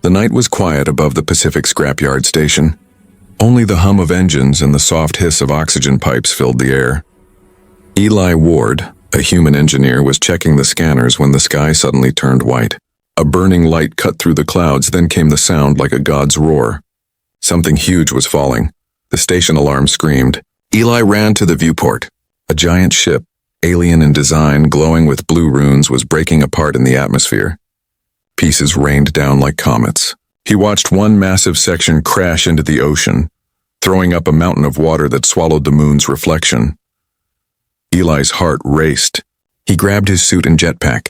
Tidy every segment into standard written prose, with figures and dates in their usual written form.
The night was quiet above the Pacific scrapyard station. Only the hum of engines and the soft hiss of oxygen pipes filled the air. Eli Ward, a human engineer, was checking the scanners when the sky suddenly turned white. A burning light cut through the clouds, then came the sound like a god's roar. Something huge was falling. The station alarm screamed. Eli ran to the viewport. A giant ship, alien in design, glowing with blue runes, was breaking apart in the atmosphere. Pieces rained down like comets. He watched one massive section crash into the ocean, throwing up a mountain of water that swallowed the moon's reflection. Eli's heart raced. He grabbed his suit and jetpack.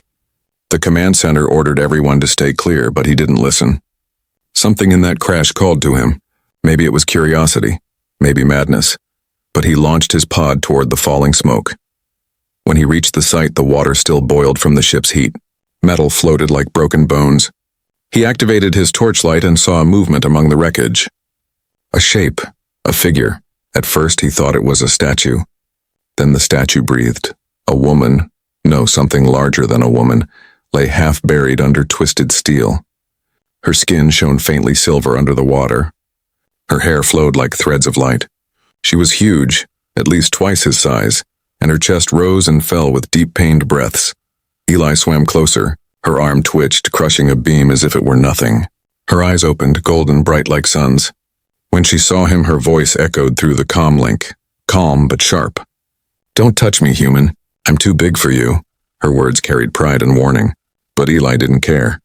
The command center ordered everyone to stay clear, but he didn't listen. Something in that crash called to him. Maybe it was curiosity, maybe madness, but he launched his pod toward the falling smoke. When he reached the site, the water still boiled from the ship's heat. Metal floated like broken bones. He activated his torchlight and saw a movement among the wreckage. A shape, a figure. At first he thought it was a statue. Then the statue breathed. A woman, no, something larger than a woman, lay half buried under twisted steel. Her skin shone faintly silver under the water. Her hair flowed like threads of light. She was huge, at least twice his size, and her chest rose and fell with deep pained breaths. Eli swam closer. Her arm twitched, crushing a beam as if it were nothing. Her eyes opened, golden bright like suns. When she saw him, her voice echoed through the comm link, calm but sharp. "Don't touch me, human. I'm too big for you." Her words carried pride and warning, but Eli didn't care.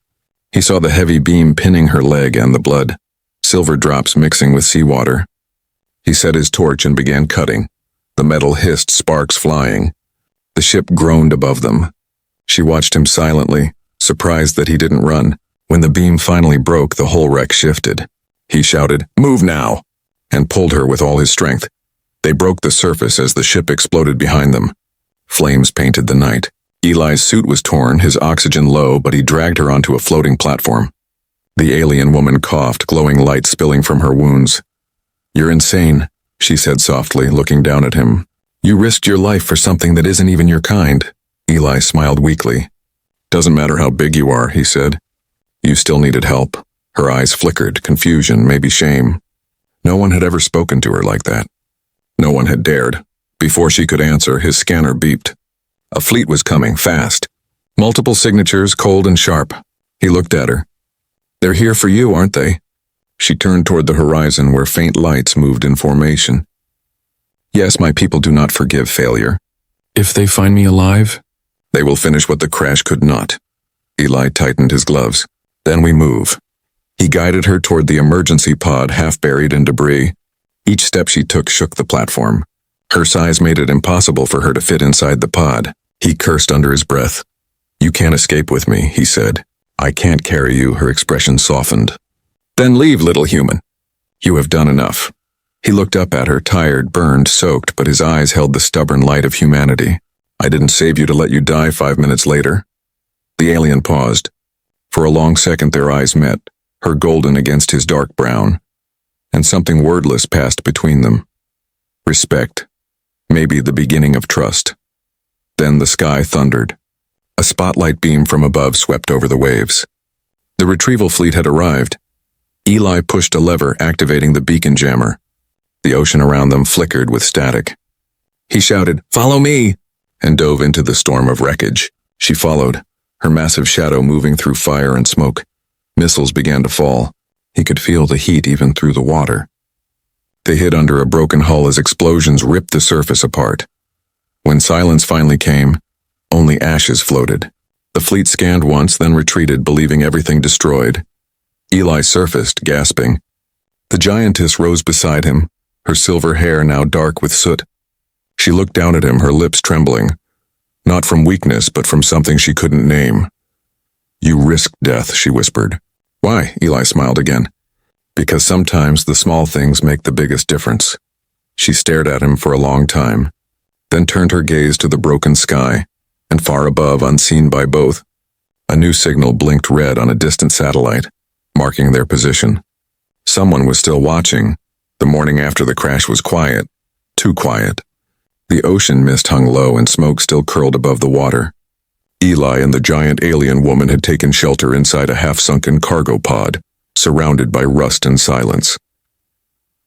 He saw the heavy beam pinning her leg and the blood, silver drops mixing with seawater. He set his torch and began cutting. The metal hissed, sparks flying. The ship groaned above them. She watched him silently, surprised that he didn't run. When the beam finally broke, the whole wreck shifted. He shouted, "Move now!" and pulled her with all his strength. They broke the surface as the ship exploded behind them. Flames painted the night. Eli's suit was torn, his oxygen low, but he dragged her onto a floating platform. The alien woman coughed, glowing light spilling from her wounds. "You're insane," she said softly, looking down at him. "You risked your life for something that isn't even your kind." Eli smiled weakly. "Doesn't matter how big you are," he said. "You still needed help." Her eyes flickered, confusion, maybe shame. No one had ever spoken to her like that. No one had dared. Before she could answer, his scanner beeped. A fleet was coming, fast. Multiple signatures, cold and sharp. He looked at her. "They're here for you, aren't they?" She turned toward the horizon where faint lights moved in formation. "Yes, my people do not forgive failure. If they find me alive, they will finish what the crash could not." Eli tightened his gloves. "Then we move." He guided her toward the emergency pod, half buried in debris. Each step she took shook the platform. Her size made it impossible for her to fit inside the pod. He cursed under his breath. "You can't escape with me," he said. "I can't carry you." Her expression softened. "Then leave, little human. You have done enough." He looked up at her, tired, burned, soaked, but his eyes held the stubborn light of humanity. "I didn't save you to let you die 5 minutes later." The alien paused. For a long second their eyes met, her golden against his dark brown, and something wordless passed between them. Respect. Maybe the beginning of trust. Then the sky thundered. A spotlight beam from above swept over the waves. The retrieval fleet had arrived. Eli pushed a lever, activating the beacon jammer. The ocean around them flickered with static. He shouted, "Follow me!" and dove into the storm of wreckage. She followed, her massive shadow moving through fire and smoke. Missiles began to fall. He could feel the heat even through the water. They hid under a broken hull as explosions ripped the surface apart. When silence finally came, only ashes floated. The fleet scanned once, then retreated, believing everything destroyed. Eli surfaced, gasping. The giantess rose beside him, her silver hair now dark with soot. She looked down at him, her lips trembling. Not from weakness, but from something she couldn't name. "You risked death," she whispered. "Why?" Eli smiled again. "Because sometimes the small things make the biggest difference." She stared at him for a long time, then turned her gaze to the broken sky, and far above, unseen by both, a new signal blinked red on a distant satellite, marking their position. Someone was still watching. The morning after the crash was quiet, too quiet. The ocean mist hung low and smoke still curled above the water. Eli and the giant alien woman had taken shelter inside a half-sunken cargo pod. surrounded by rust and silence.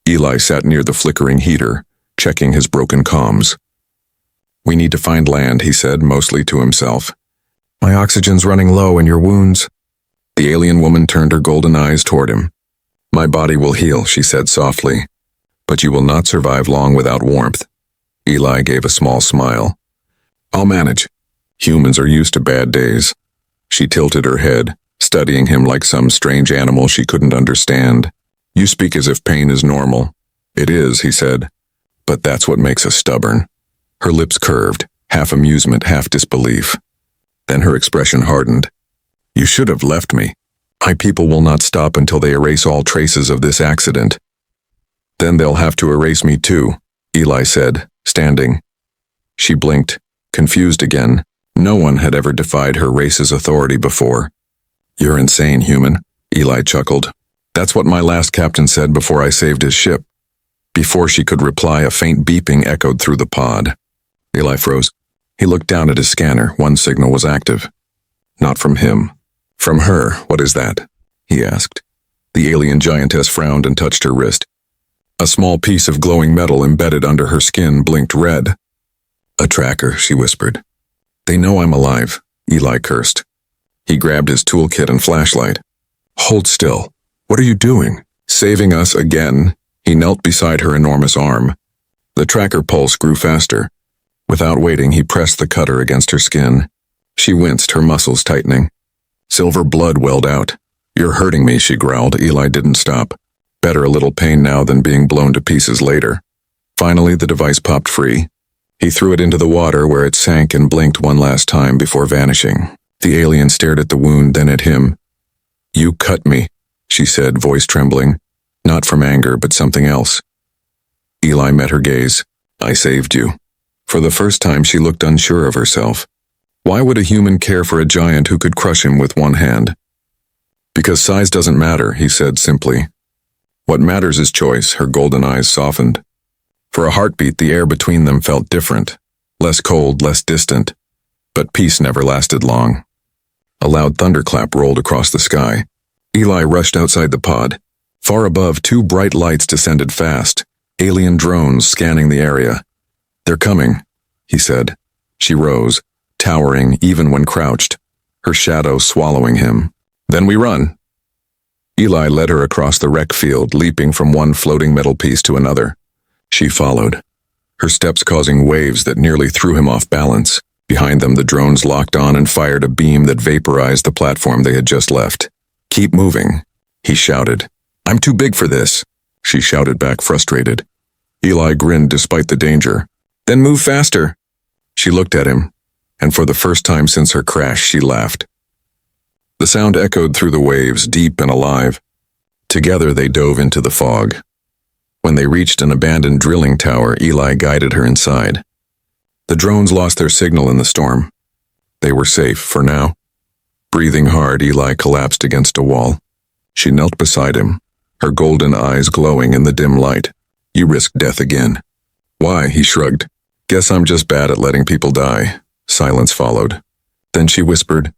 Eli sat near the flickering heater, checking his broken comms. "We need to find land," he said, mostly to himself. "My oxygen's running low and your wounds." The alien woman turned her golden eyes toward him. "My body will heal," she said softly, "but you will not survive long without warmth." Eli gave a small smile. "I'll manage. Humans are used to bad days." She tilted her head, studying him like some strange animal she couldn't understand. "You speak as if pain is normal." "It is," he said, "but that's what makes us stubborn." Her lips curved, half amusement, half disbelief. Then her expression hardened. "You should have left me. My people will not stop until they erase all traces of this accident." "Then they'll have to erase me too," Eli said, standing. She blinked, confused again. No one had ever defied her race's authority before. "You're insane, human," Eli chuckled. "That's what my last captain said before I saved his ship." Before she could reply, a faint beeping echoed through the pod. Eli froze. He looked down at his scanner. One signal was active. Not from him. "From her, what is that?" he asked. The alien giantess frowned and touched her wrist. A small piece of glowing metal embedded under her skin blinked red. "A tracker," she whispered. "They know I'm alive," Eli cursed. He grabbed his toolkit and flashlight. "Hold still. What are you doing?" "Saving us again." He knelt beside her enormous arm. The tracker pulse grew faster. Without waiting, he pressed the cutter against her skin. She winced, her muscles tightening. Silver blood welled out. "You're hurting me," she growled. Eli didn't stop. Better a little pain now than being blown to pieces later. Finally, the device popped free. He threw it into the water where it sank and blinked one last time before vanishing. The alien stared at the wound, then at him. "You cut me," she said, voice trembling. Not from anger, but something else. Eli met her gaze. "I saved you." For the first time, she looked unsure of herself. Why would a human care for a giant who could crush him with one hand? "Because size doesn't matter," he said simply. "What matters is choice." Her golden eyes softened. For a heartbeat, the air between them felt different. Less cold, less distant. But peace never lasted long. A loud thunderclap rolled across the sky. Eli rushed outside the pod. Far above, two bright lights descended fast, alien drones scanning the area. "They're coming," he said. She rose, towering even when crouched, her shadow swallowing him. "Then we run." Eli led her across the wreck field, leaping from one floating metal piece to another. She followed, her steps causing waves that nearly threw him off balance. Behind them, the drones locked on and fired a beam that vaporized the platform they had just left. "Keep moving," he shouted. "I'm too big for this," she shouted back, frustrated. Eli grinned despite the danger. "Then move faster." She looked at him, and for the first time since her crash, she laughed. The sound echoed through the waves, deep and alive. Together they dove into the fog. When they reached an abandoned drilling tower, Eli guided her inside. The drones lost their signal in the storm. They were safe for now. Breathing hard, Eli collapsed against a wall. She knelt beside him, her golden eyes glowing in the dim light. "You risked death again." "Why?" he shrugged. "Guess I'm just bad at letting people die." Silence followed. Then she whispered,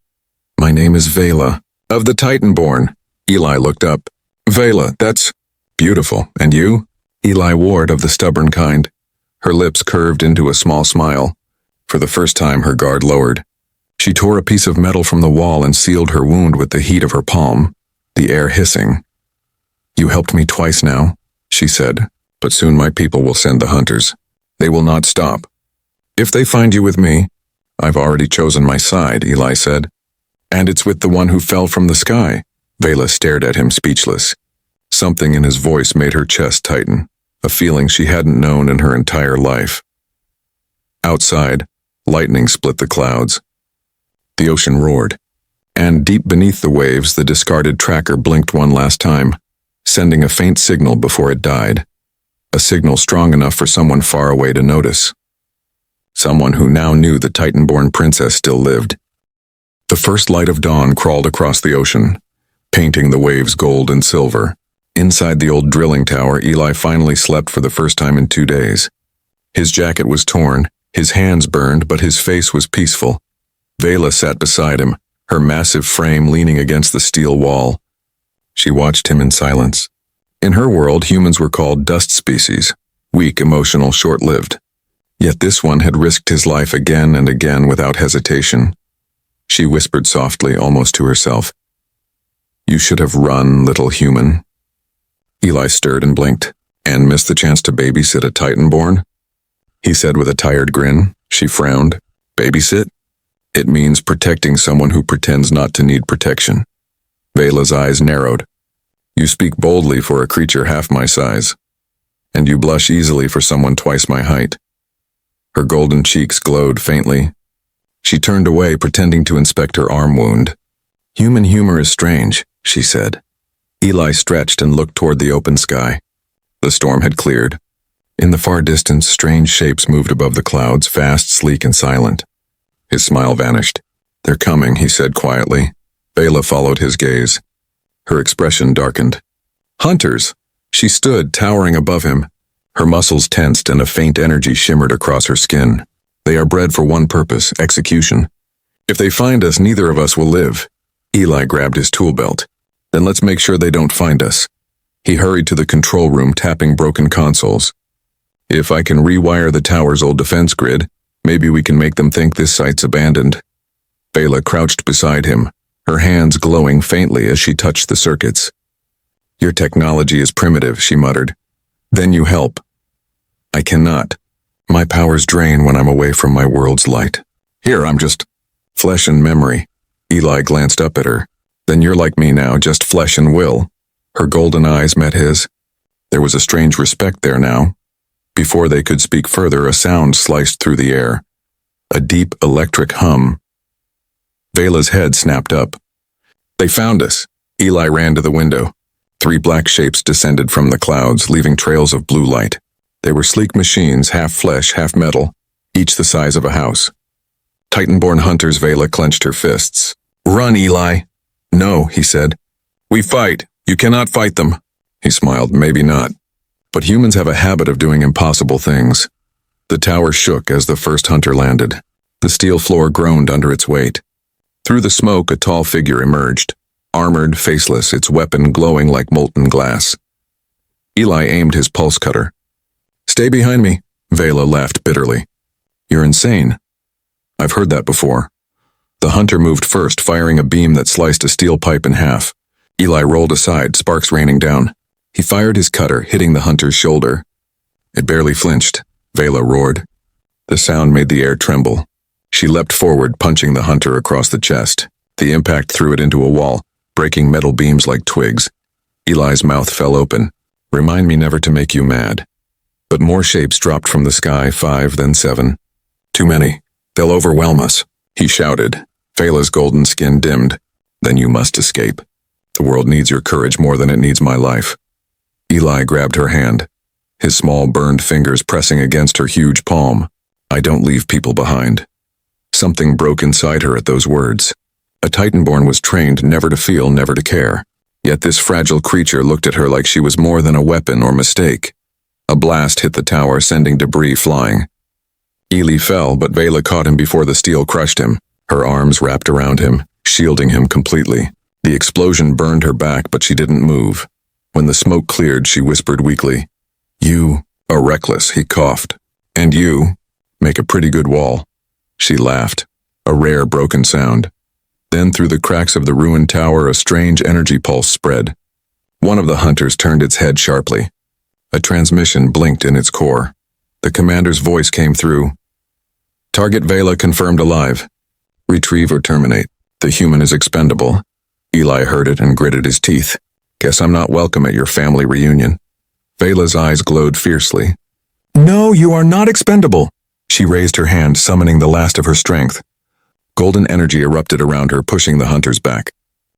"My name is Vela, of the Titanborn." Eli looked up. "Vela, that's beautiful. And you?" "Eli Ward, of the stubborn kind." Her lips curved into a small smile. For the first time, her guard lowered. She tore a piece of metal from the wall and sealed her wound with the heat of her palm, the air hissing. "You helped me twice now," she said, "but soon my people will send the hunters. They will not stop. If they find you with me—" "I've already chosen my side," Eli said. "And it's with the one who fell from the sky." Vela stared at him, speechless. Something in his voice made her chest tighten, a feeling she hadn't known in her entire life. Outside, lightning split the clouds. The ocean roared, and deep beneath the waves, the discarded tracker blinked one last time, sending a faint signal before it died. A signal strong enough for someone far away to notice. Someone who now knew the Titanborn princess still lived. The first light of dawn crawled across the ocean, painting the waves gold and silver. Inside the old drilling tower, Eli finally slept for the first time in 2 days. His jacket was torn, his hands burned, but his face was peaceful. Vela sat beside him, her massive frame leaning against the steel wall. She watched him in silence. In her world, humans were called dust species, weak, emotional, short-lived. Yet this one had risked his life again and again without hesitation. She whispered softly, almost to herself, "You should have run, little human." Eli stirred and blinked. "And missed the chance to babysit a Titanborn?" he said with a tired grin. She frowned. "Babysit? It means protecting someone who pretends not to need protection." Vela's eyes narrowed. "You speak boldly for a creature half my size, and you blush easily for someone twice my height." Her golden cheeks glowed faintly. She turned away, pretending to inspect her arm wound. "Human humor is strange," she said. Eli stretched and looked toward the open sky. The storm had cleared. In the far distance, strange shapes moved above the clouds, fast, sleek, and silent. His smile vanished. "They're coming," he said quietly. Vela followed his gaze. Her expression darkened. "Hunters!" She stood, towering above him. Her muscles tensed and a faint energy shimmered across her skin. "They are bred for one purpose, execution. If they find us, neither of us will live." Eli grabbed his tool belt. "Then let's make sure they don't find us." He hurried to the control room, tapping broken consoles. "If I can rewire the tower's old defense grid, maybe we can make them think this site's abandoned." Vela crouched beside him, her hands glowing faintly as she touched the circuits. "Your technology is primitive," she muttered. "Then you help." "I cannot. My powers drain when I'm away from my world's light. Here, I'm just flesh and memory." Eli glanced up at her. "Then you're like me now, just flesh and will." Her golden eyes met his. There was a strange respect there now. Before they could speak further, a sound sliced through the air. A deep electric hum. Vela's head snapped up. "They found us." Eli ran to the window. 3 black shapes descended from the clouds, leaving trails of blue light. They were sleek machines, half flesh, half metal, each the size of a house. Titanborn hunters. Vela clenched her fists. "Run, Eli." "No," he said. "We fight. You cannot fight them." He smiled. "Maybe not. But humans have a habit of doing impossible things." The tower shook as the first hunter landed. The steel floor groaned under its weight. Through the smoke, a tall figure emerged, armored, faceless, its weapon glowing like molten glass. Eli aimed his pulse cutter. "Stay behind me," Vela laughed bitterly. "You're insane." "I've heard that before." The hunter moved first, firing a beam that sliced a steel pipe in half. Eli rolled aside, sparks raining down. He fired his cutter, hitting the hunter's shoulder. It barely flinched. Vela roared. The sound made the air tremble. She leapt forward, punching the hunter across the chest. The impact threw it into a wall, breaking metal beams like twigs. Eli's mouth fell open. "Remind me never to make you mad." But more shapes dropped from the sky, 5, then 7. "Too many. They'll overwhelm us," he shouted. Vela's golden skin dimmed. "Then you must escape. The world needs your courage more than it needs my life." Eli grabbed her hand, his small burned fingers pressing against her huge palm. "I don't leave people behind." Something broke inside her at those words. A Titanborn was trained never to feel, never to care. Yet this fragile creature looked at her like she was more than a weapon or mistake. A blast hit the tower, sending debris flying. Eli fell, but Vela caught him before the steel crushed him. Her arms wrapped around him, shielding him completely. The explosion burned her back, but she didn't move. When the smoke cleared, she whispered weakly, "You are reckless," he coughed. "And you make a pretty good wall." She laughed, a rare broken sound. Then through the cracks of the ruined tower, a strange energy pulse spread. One of the hunters turned its head sharply. A transmission blinked in its core. The commander's voice came through. "Target Vela confirmed alive. Retrieve or terminate. The human is expendable." Eli heard it and gritted his teeth. "Guess I'm not welcome at your family reunion." Vela's eyes glowed fiercely. "No, you are not expendable." She raised her hand, summoning the last of her strength. Golden energy erupted around her, pushing the hunters back.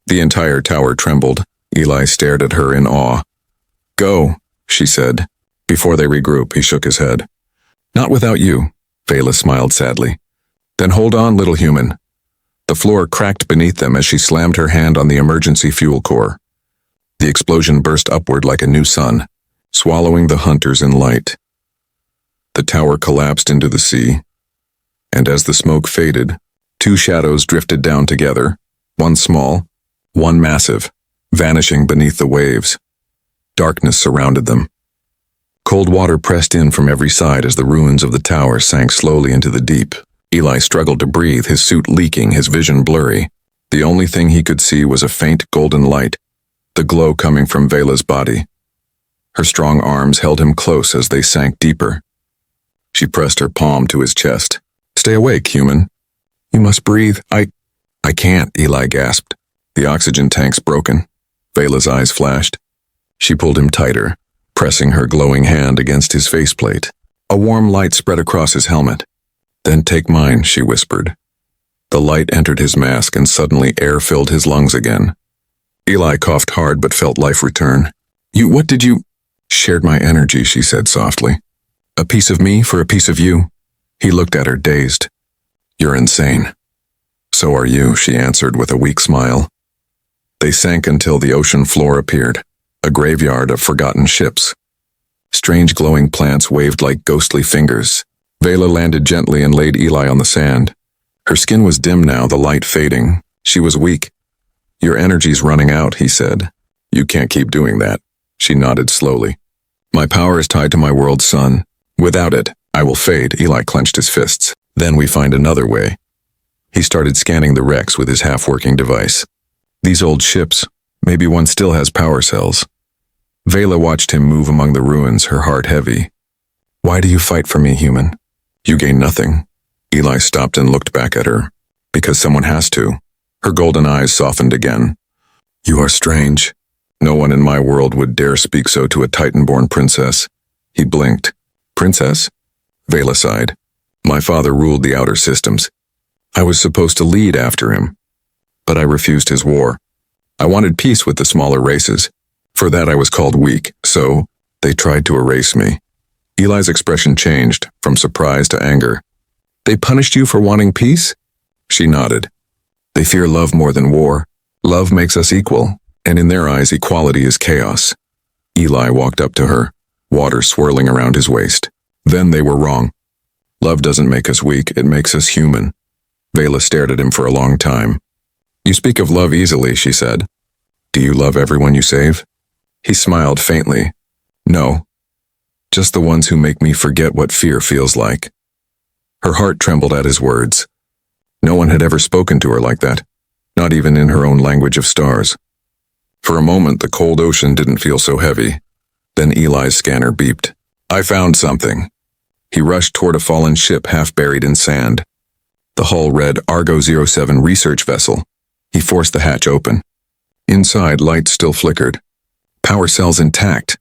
The entire tower trembled. Eli stared at her in awe. "Go," she said. Before they regroup, he shook his head. "Not without you," Vela smiled sadly. "Then hold on, little human." The floor cracked beneath them as she slammed her hand on the emergency fuel core. The explosion burst upward like a new sun, swallowing the hunters in light. The tower collapsed into the sea, and as the smoke faded, 2 shadows drifted down together, one small, one massive. vanishing beneath the waves. Darkness surrounded them. Cold water pressed in from every side as the ruins of the tower sank slowly into the deep. Eli struggled to breathe, his suit leaking, his vision blurry. The only thing he could see was a faint golden light, the glow coming from Vela's body. Her strong arms held him close as they sank deeper. She pressed her palm to his chest. "Stay awake, human. You must breathe. I can't," Eli gasped. The oxygen tank's broken. Vela's eyes flashed. She pulled him tighter, pressing her glowing hand against his faceplate. A warm light spread across his helmet. "Then take mine," she whispered. The light entered his mask and suddenly air filled his lungs again. Eli coughed hard but felt life return. What did you?" "Shared my energy," she said softly. "A piece of me for a piece of you." He looked at her, dazed. "You're insane." "So are you," she answered with a weak smile. They sank until the ocean floor appeared, a graveyard of forgotten ships. Strange glowing plants waved like ghostly fingers. Vela landed gently and laid Eli on the sand. Her skin was dim now, the light fading. She was weak. "Your energy's running out," he said. "You can't keep doing that." She nodded slowly. "My power is tied to my world's sun. Without it, I will fade." Eli clenched his fists. "Then we find another way." He started scanning the wrecks with his half-working device. These old ships, maybe one still has power cells. Vela watched him move among the ruins, her heart heavy. "Why do you fight for me, human?" "You gain nothing." Eli stopped and looked back at her. "Because someone has to." Her golden eyes softened again. "You are strange. No one in my world would dare speak so to a Titan-born princess." He blinked. "Princess?" Vela sighed. "My father ruled the outer systems. I was supposed to lead after him. But I refused his war. I wanted peace with the smaller races. For that I was called weak, so they tried to erase me." Eli's expression changed, from surprise to anger. "They punished you for wanting peace?" She nodded. "They fear love more than war. Love makes us equal, and in their eyes equality is chaos." Eli walked up to her, water swirling around his waist. Then they were wrong. Love doesn't make us weak, it makes us human. Vela stared at him for a long time. "You speak of love easily," she said. "Do you love everyone you save?" He smiled faintly. "No. Just the ones who make me forget what fear feels like." Her heart trembled at his words. No one had ever spoken to her like that, not even in her own language of stars. For a moment, the cold ocean didn't feel so heavy. Then Eli's scanner beeped. "I found something." He rushed toward a fallen ship half buried in sand. The hull read Argo 07 research vessel. He forced the hatch open. Inside, lights still flickered. "Power cells intact,"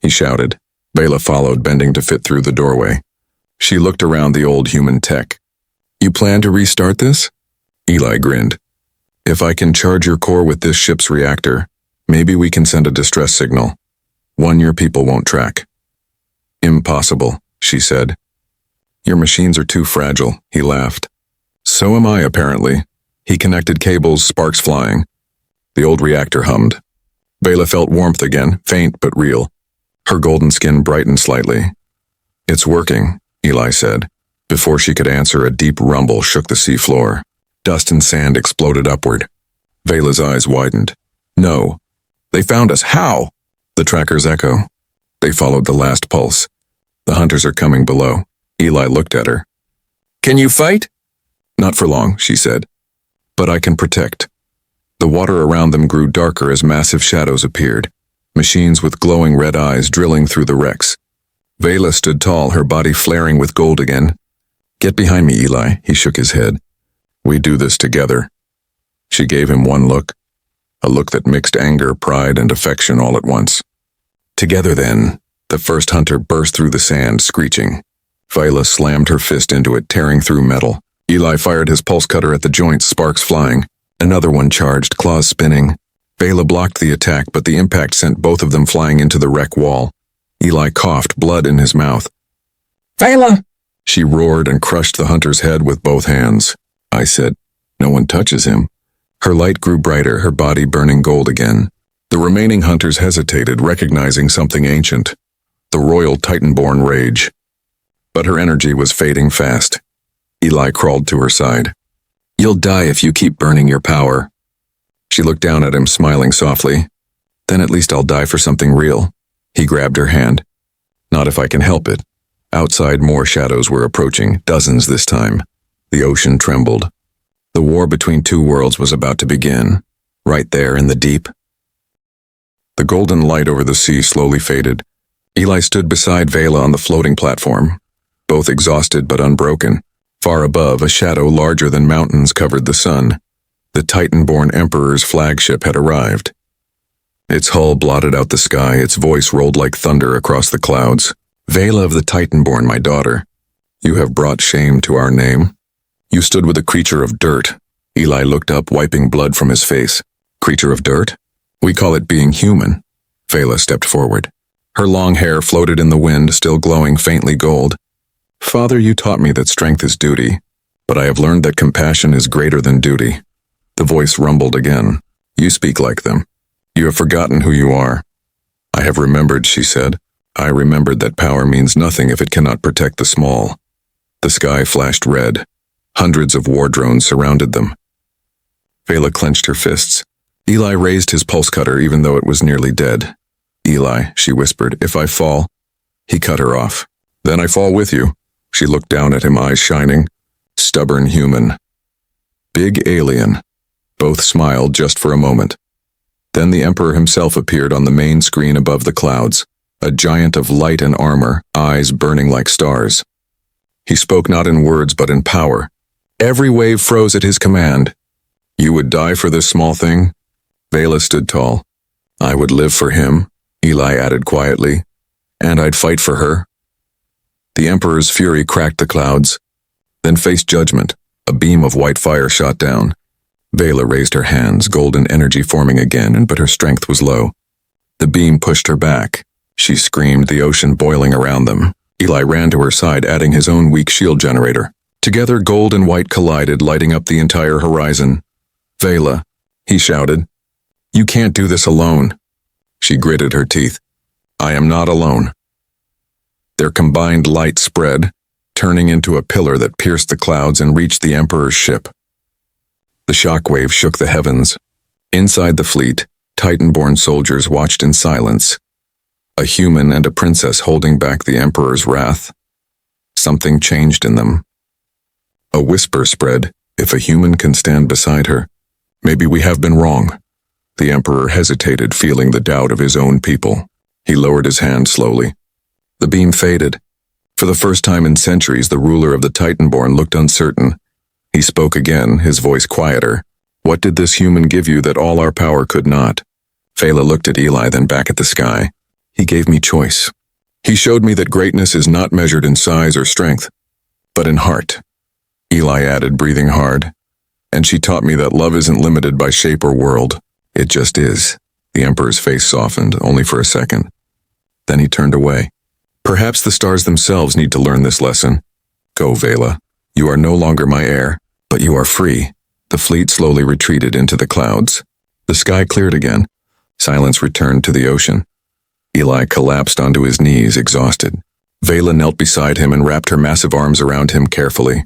he shouted. Vela followed, bending to fit through the doorway. She looked around the old human tech. "You plan to restart this?" Eli grinned. "If I can charge your core with this ship's reactor, maybe we can send a distress signal. One your people won't track." "Impossible," she said. "Your machines are too fragile," he laughed. "So am I, apparently." He connected cables, sparks flying. The old reactor hummed. Vela felt warmth again, faint but real. Her golden skin brightened slightly. "It's working," Eli said. Before she could answer, a deep rumble shook the seafloor. Dust and sand exploded upward. Vela's eyes widened. "No. They found us. How?" The tracker's echo. They followed the last pulse. "The hunters are coming below." Eli looked at her. "Can you fight?" "Not for long," she said. "But I can protect." The water around them grew darker as massive shadows appeared, machines with glowing red eyes drilling through the wrecks. Vela stood tall, her body flaring with gold again. "Get behind me, Eli," he shook his head. "We do this together." She gave him one look, a look that mixed anger, pride, and affection all at once. "Together, then." The first hunter burst through the sand, screeching. Vela slammed her fist into it, tearing through metal. Eli fired his pulse cutter at the joints, sparks flying. Another one charged, claws spinning. Vela blocked the attack, but the impact sent both of them flying into the wreck wall. Eli coughed, blood in his mouth. "Vela!" She roared and crushed the hunter's head with both hands. I said, "No one touches him." Her light grew brighter, her body burning gold again. The remaining hunters hesitated, recognizing something ancient. The royal Titan-born rage. But her energy was fading fast. Eli crawled to her side. "You'll die if you keep burning your power." She looked down at him, smiling softly. Then at least I'll die for something real. He grabbed her hand. Not if I can help it. Outside, more shadows were approaching, dozens this time. The ocean trembled. The war between two worlds was about to begin, right there in the deep. The golden light over the sea slowly faded. Eli stood beside Vela on the floating platform, both exhausted but unbroken. Far above, a shadow larger than mountains covered the sun. The Titan-born Emperor's flagship had arrived. Its hull blotted out the sky, its voice rolled like thunder across the clouds. Vela of the Titan-born, my daughter, you have brought shame to our name. You stood with a creature of dirt. Eli looked up, wiping blood from his face. Creature of dirt? We call it being human. Vela stepped forward. Her long hair floated in the wind, still glowing faintly gold. Father, you taught me that strength is duty, but I have learned that compassion is greater than duty. The voice rumbled again. You speak like them. You have forgotten who you are. I have remembered, she said. I remembered that power means nothing if it cannot protect the small. The sky flashed red. Hundreds of war drones surrounded them. Vela clenched her fists. Eli raised his pulse cutter even though it was nearly dead. Eli, she whispered, if I fall. He cut her off. Then I fall with you. She looked down at him, eyes shining. Stubborn human. Big alien. Both smiled just for a moment. Then the Emperor himself appeared on the main screen above the clouds, a giant of light and armor, eyes burning like stars. He spoke not in words but in power. Every wave froze at his command. You would die for this small thing? Vela stood tall. I would live for him, Eli added quietly, and I'd fight for her. The Emperor's fury cracked the clouds, then faced judgment. A beam of white fire shot down. Vela raised her hands, golden energy forming again, but her strength was low. The beam pushed her back. She screamed, the ocean boiling around them. Eli ran to her side, adding his own weak shield generator. Together, gold and white collided, lighting up the entire horizon. Vela, he shouted. You can't do this alone. She gritted her teeth. I am not alone. Their combined light spread, turning into a pillar that pierced the clouds and reached the Emperor's ship. The shockwave shook the heavens. Inside the fleet, Titan-born soldiers watched in silence. A human and a princess holding back the Emperor's wrath. Something changed in them. A whisper spread, if a human can stand beside her. Maybe we have been wrong. The Emperor hesitated, feeling the doubt of his own people. He lowered his hand slowly. The beam faded. For the first time in centuries, the ruler of the Titan-born looked uncertain. He spoke again, his voice quieter. What did this human give you that all our power could not? Vela looked at Eli, then back at the sky. He gave me choice. He showed me that greatness is not measured in size or strength, but in heart. Eli added, breathing hard. And she taught me that love isn't limited by shape or world. It just is. The Emperor's face softened, only for a second. Then he turned away. Perhaps the stars themselves need to learn this lesson. Go, Vela. You are no longer my heir, but you are free. The fleet slowly retreated into the clouds. The sky cleared again. Silence returned to the ocean. Eli collapsed onto his knees, exhausted. Vela knelt beside him and wrapped her massive arms around him carefully.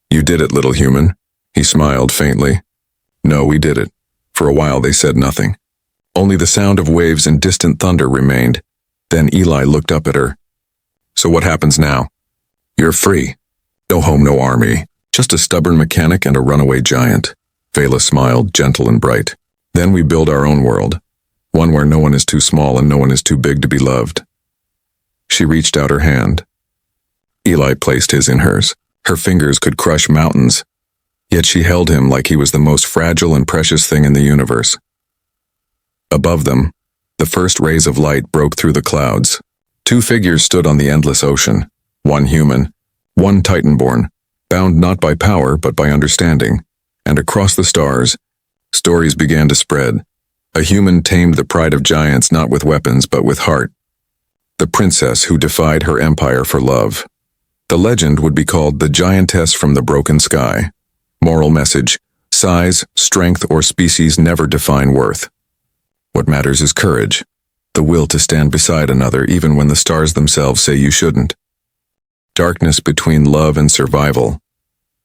You did it, little human. He smiled faintly. No, we did it. For a while they said nothing. Only the sound of waves and distant thunder remained. Then Eli looked up at her. So what happens now? You're free. No home, no army. Just a stubborn mechanic and a runaway giant. Vela smiled, gentle and bright. Then we build our own world. One where no one is too small and no one is too big to be loved. She reached out her hand. Eli placed his in hers. Her fingers could crush mountains. Yet she held him like he was the most fragile and precious thing in the universe. Above them, the first rays of light broke through the clouds. Two figures stood on the endless ocean. One human, one Titan-born, bound not by power but by understanding. And across the stars, stories began to spread. A human tamed the pride of giants not with weapons but with heart. The princess who defied her empire for love. The legend would be called the giantess from the broken sky. Moral message: size, strength, or species never define worth. What matters is courage, the will to stand beside another even when the stars themselves say you shouldn't. Darkness between love and survival.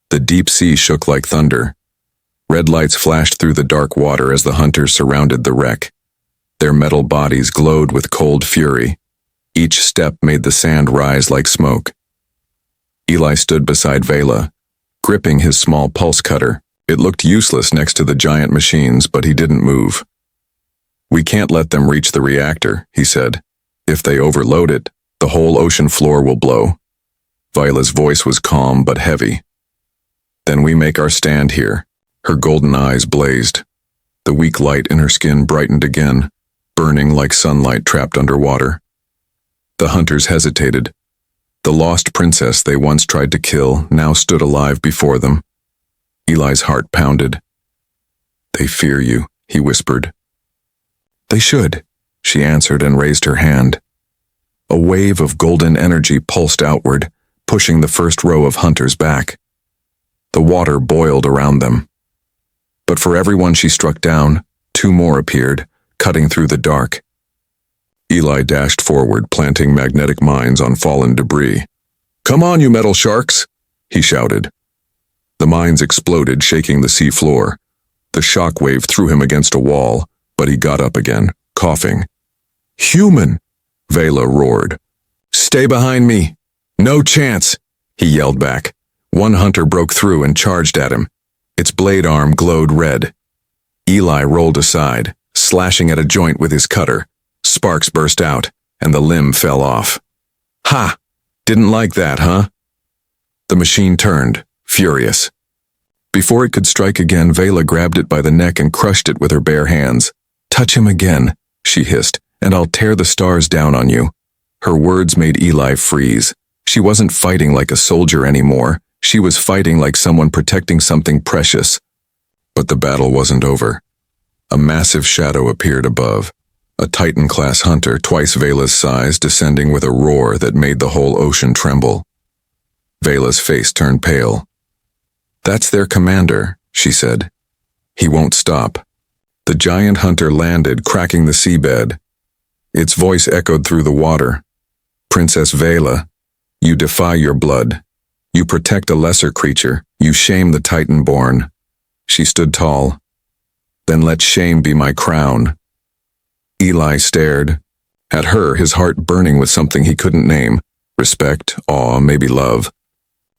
The deep sea shook like thunder. Red lights flashed through the dark water as the hunters surrounded the wreck. Their metal bodies glowed with cold fury. Each step made the sand rise like smoke. Eli stood beside Vela, gripping his small pulse cutter. It looked useless next to the giant machines, but he didn't move. "We can't let them reach the reactor," he said. "If they overload it, the whole ocean floor will blow." Vela's voice was calm but heavy. "Then we make our stand here." Her golden eyes blazed. The weak light in her skin brightened again, burning like sunlight trapped underwater. The hunters hesitated. The lost princess they once tried to kill now stood alive before them. Eli's heart pounded. "They fear you," he whispered. "They should," she answered and raised her hand. A wave of golden energy pulsed outward, pushing the first row of hunters back. The water boiled around them. But for every one she struck down, two more appeared, cutting through the dark. Eli dashed forward, planting magnetic mines on fallen debris. "Come on, you metal sharks!" he shouted. The mines exploded, shaking the sea floor. The shock wave threw him against a wall, but he got up again, coughing. "Human!" Vela roared. "Stay behind me!" "No chance!" he yelled back. One hunter broke through and charged at him. Its blade arm glowed red. Eli rolled aside, slashing at a joint with his cutter. Sparks burst out, and the limb fell off. "Ha! Didn't like that, huh?" The machine turned, furious. Before it could strike again, Vela grabbed it by the neck and crushed it with her bare hands. "Touch him again," she hissed, "and I'll tear the stars down on you." Her words made Eli freeze. She wasn't fighting like a soldier anymore. She was fighting like someone protecting something precious. But the battle wasn't over. A massive shadow appeared above. A Titan-class hunter twice Vela's size, descending with a roar that made the whole ocean tremble. Vela's face turned pale. "That's their commander," she said. "He won't stop." The giant hunter landed, cracking the seabed. Its voice echoed through the water. "Princess Vela, you defy your blood. You protect a lesser creature. You shame the Titan-born." She stood tall. "Then let shame be my crown." Eli stared. At her, his heart burning with something he couldn't name. Respect, awe, maybe love.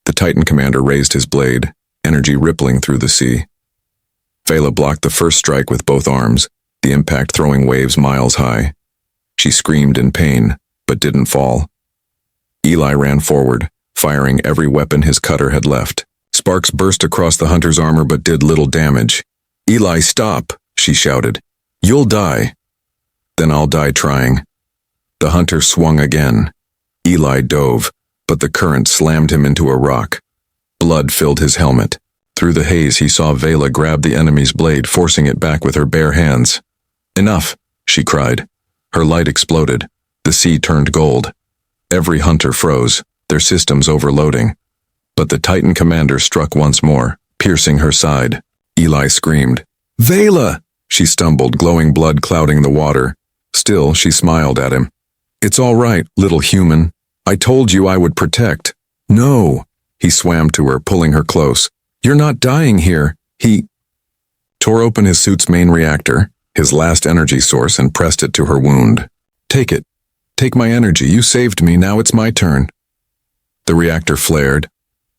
The Titan commander raised his blade, energy rippling through the sea. Vela blocked the first strike with both arms, the impact throwing waves miles high. She screamed in pain, but didn't fall. Eli ran forward, firing every weapon his cutter had left. Sparks burst across the hunter's armor but did little damage. "Eli, stop," she shouted. "You'll die." "Then I'll die trying." The hunter swung again. Eli dove, but the current slammed him into a rock. Blood filled his helmet. Through the haze he saw Vela grab the enemy's blade, forcing it back with her bare hands. "Enough," she cried. Her light exploded. The sea turned gold. Every hunter froze, their systems overloading. But the Titan commander struck once more, piercing her side. Eli screamed. "Vela!" She stumbled, glowing blood clouding the water. Still, she smiled at him. "It's all right, little human. I told you I would protect." "No." He swam to her, pulling her close. "You're not dying here." He tore open his suit's main reactor, his last energy source, and pressed it to her wound. "Take it. Take my energy. You saved me. Now it's my turn." The reactor flared,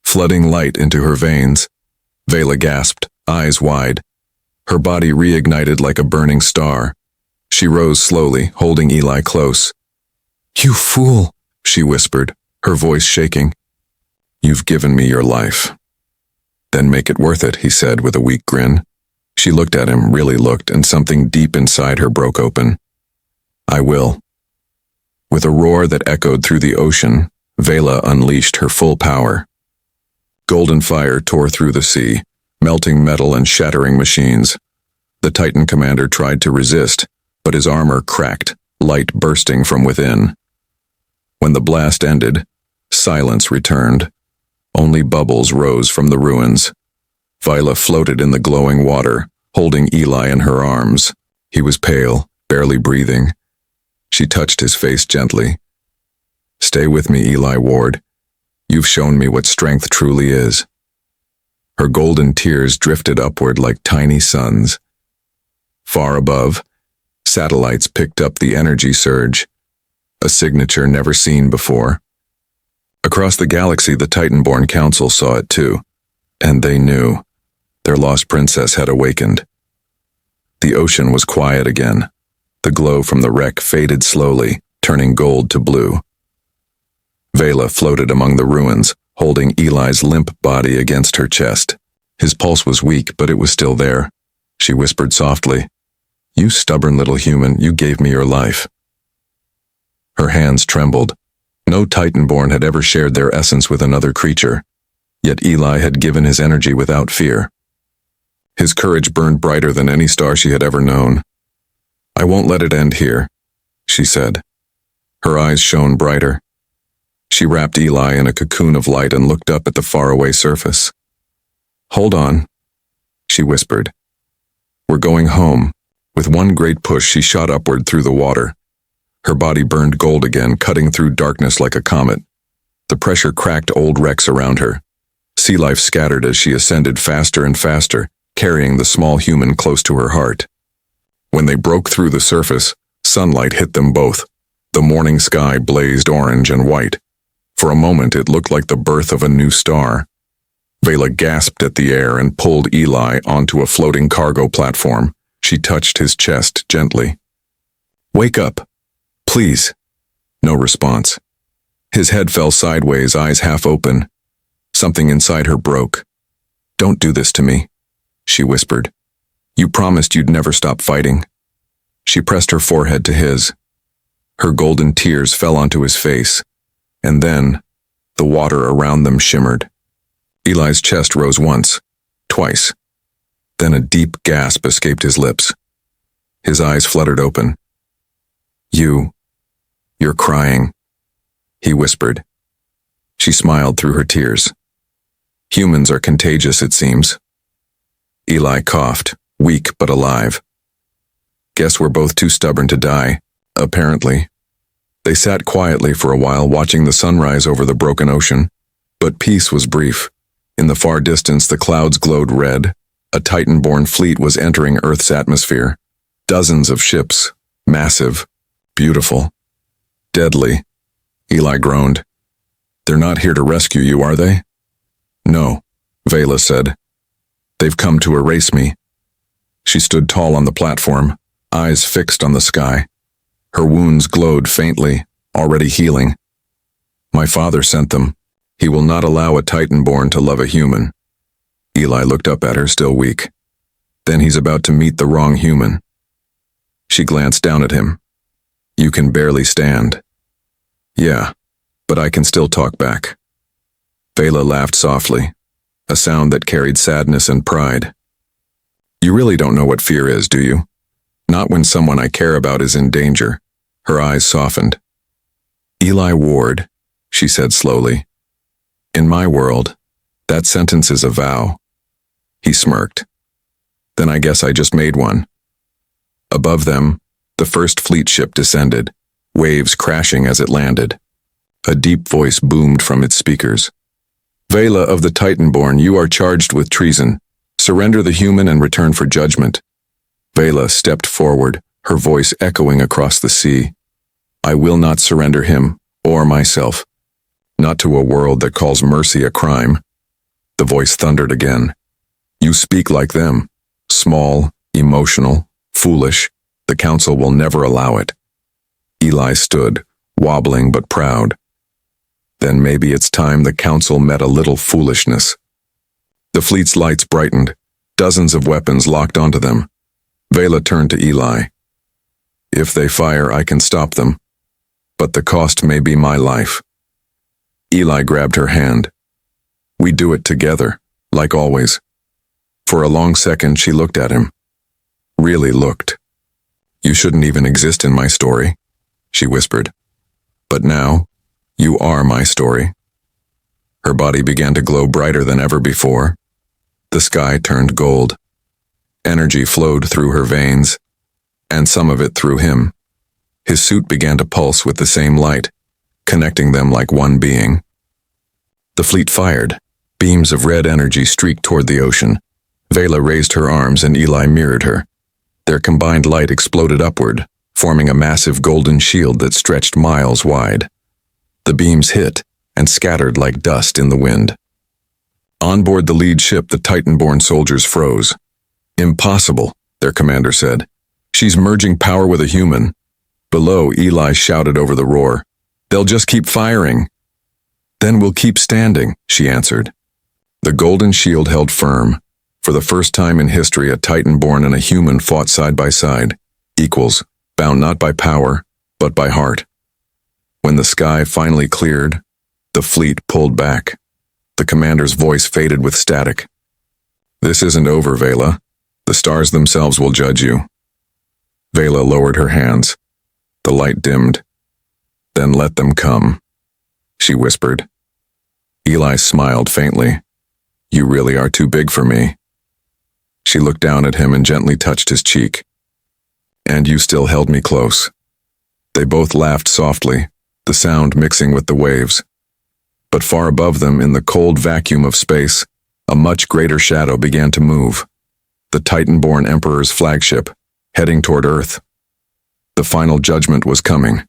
flooding light into her veins. Vela gasped, eyes wide. Her body reignited like a burning star. She rose slowly, holding Eli close. "You fool," she whispered, her voice shaking. "You've given me your life." "Then make it worth it," he said with a weak grin. She looked at him, really looked, and something deep inside her broke open. "I will." With a roar that echoed through the ocean, Vela unleashed her full power. Golden fire tore through the sea, melting metal and shattering machines. The Titan commander tried to resist, but his armor cracked, light bursting from within. When the blast ended, silence returned. Only bubbles rose from the ruins. Vela floated in the glowing water, holding Eli in her arms. He was pale, barely breathing. She touched his face gently. "Stay with me, Eli Ward. You've shown me what strength truly is." Her golden tears drifted upward like tiny suns. Far above, satellites picked up the energy surge, a signature never seen before. Across the galaxy, the Titan-born Council saw it too, and they knew. Their lost princess had awakened. The ocean was quiet again. The glow from the wreck faded slowly, turning gold to blue. Vela floated among the ruins, holding Eli's limp body against her chest. His pulse was weak, but it was still there. She whispered softly, "You stubborn little human, you gave me your life." Her hands trembled. No Titan-born had ever shared their essence with another creature, yet Eli had given his energy without fear. His courage burned brighter than any star she had ever known. "I won't let it end here," she said. Her eyes shone brighter. She wrapped Eli in a cocoon of light and looked up at the faraway surface. "Hold on," she whispered. "We're going home." With one great push, she shot upward through the water. Her body burned gold again, cutting through darkness like a comet. The pressure cracked old wrecks around her. Sea life scattered as she ascended faster and faster, carrying the small human close to her heart. When they broke through the surface, sunlight hit them both. The morning sky blazed orange and white. For a moment, it looked like the birth of a new star. Vela gasped at the air and pulled Eli onto a floating cargo platform. She touched his chest gently. "Wake up, please." No response. His head fell sideways, eyes half open. Something inside her broke. "Don't do this to me," she whispered. "You promised you'd never stop fighting." She pressed her forehead to his. Her golden tears fell onto his face, and then the water around them shimmered. Eli's chest rose once, twice. Then a deep gasp escaped his lips. His eyes fluttered open. You're crying," he whispered. She smiled through her tears. "Humans are contagious, it seems." Eli coughed, weak but alive. "Guess we're both too stubborn to die, apparently." They sat quietly for a while, watching the sunrise over the broken ocean. But peace was brief. In the far distance, the clouds glowed red. A Titan-born fleet was entering Earth's atmosphere. Dozens of ships, massive, beautiful, deadly. Eli groaned. "They're not here to rescue you, are they?" "No," Vela said. "They've come to erase me." She stood tall on the platform, eyes fixed on the sky. Her wounds glowed faintly, already healing. "My father sent them. He will not allow a Titan-born to love a human." Eli looked up at her, still weak. "Then he's about to meet the wrong human." She glanced down at him. "You can barely stand." "Yeah, but I can still talk back." Vela laughed softly, a sound that carried sadness and pride. "You really don't know what fear is, do you? Not when someone I care about is in danger." Her eyes softened. "Eli Ward," she said slowly. "In my world, that sentence is a vow." He smirked. "Then I guess I just made one." Above them, the first fleet ship descended, waves crashing as it landed. A deep voice boomed from its speakers. "Vela of the Titan-born, you are charged with treason. Surrender the human and return for judgment." Vela stepped forward, her voice echoing across the sea. "I will not surrender him, or myself. Not to a world that calls mercy a crime." The voice thundered again. "You speak like them. Small, emotional, foolish. The council will never allow it." Eli stood, wobbling but proud. Then maybe it's time the council met a little foolishness. The fleet's lights brightened, dozens of weapons locked onto them. Vela turned to Eli. "If they fire, I can stop them. But the cost may be my life." Eli grabbed her hand. "We do it together, like always." For a long second, she looked at him. Really looked. "You shouldn't even exist in my story," she whispered. "But now, you are my story." Her body began to glow brighter than ever before. The sky turned gold. Energy flowed through her veins, and some of it through him. His suit began to pulse with the same light, connecting them like one being. The fleet fired. Beams of red energy streaked toward the ocean. Vela raised her arms and Eli mirrored her. Their combined light exploded upward, forming a massive golden shield that stretched miles wide. The beams hit and scattered like dust in the wind. On board the lead ship, the Titan-born soldiers froze. "Impossible," their commander said. "She's merging power with a human." Below, Eli shouted over the roar. "They'll just keep firing." "Then we'll keep standing," she answered. The golden shield held firm. For the first time in history, a Titan-born and a human fought side by side, equals, bound not by power, but by heart. When the sky finally cleared, the fleet pulled back. The commander's voice faded with static. "This isn't over, Vela. The stars themselves will judge you." Vela lowered her hands. The light dimmed. "Then let them come," she whispered. Eli smiled faintly. "You really are too big for me." She looked down at him and gently touched his cheek. "And you still held me close." They both laughed softly, the sound mixing with the waves. But far above them, in the cold vacuum of space, a much greater shadow began to move. The Titan-born Emperor's flagship, heading toward Earth. The final judgment was coming.